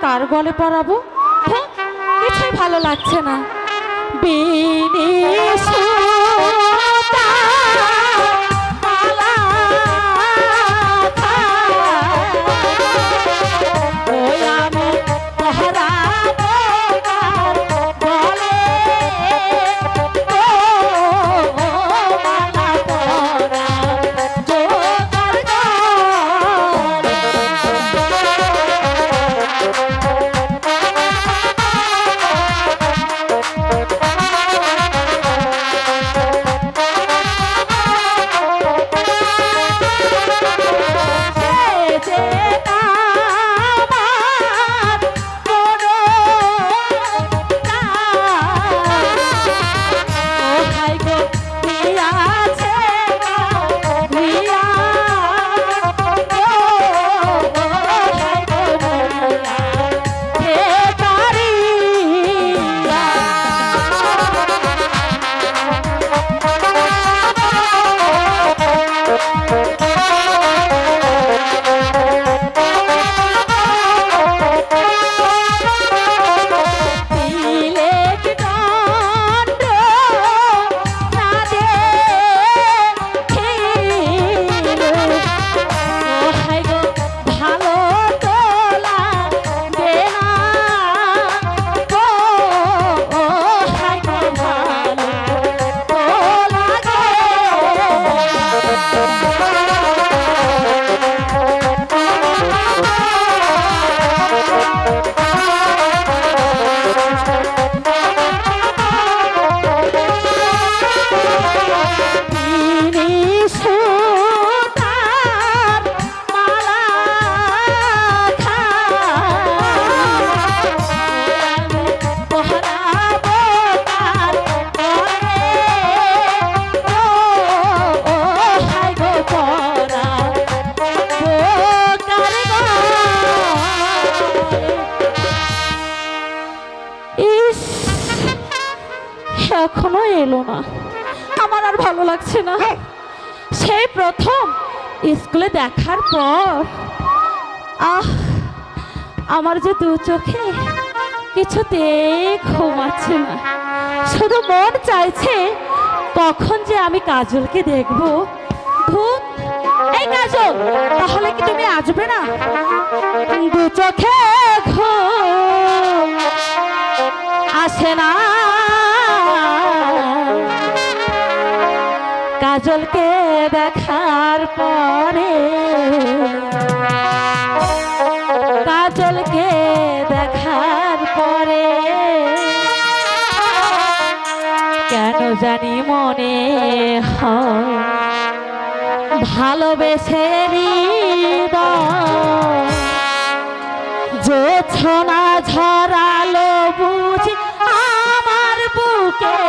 কার গলে পরাবো? হ্যাঁ, কিছুই ভালো লাগছে না। বিনি সুতা মালা ওই আমি পহরাবো কার গলে, ও মালা পরা জোগাড় এখনো এলো না। আমার আর ভালো লাগছে না। সেই প্রথম স্কুলে দেখার পর আমার যে দু চোখে কিছুতেই ঘুমাচ্ছে না, শুধু মন চাইছে কখন যে আমি কাজলকে দেখবো। ধুত, এই কাজল, তাহলে কি তুমি আসবে না? দু চোখে ঘুম আসে না, কাজলকে দেখার পরে, কাজলকে দেখার পরে কেন জানি মনে হয় ভালোবেসে জোছনা ঝরালো বুঝি আমার বুকে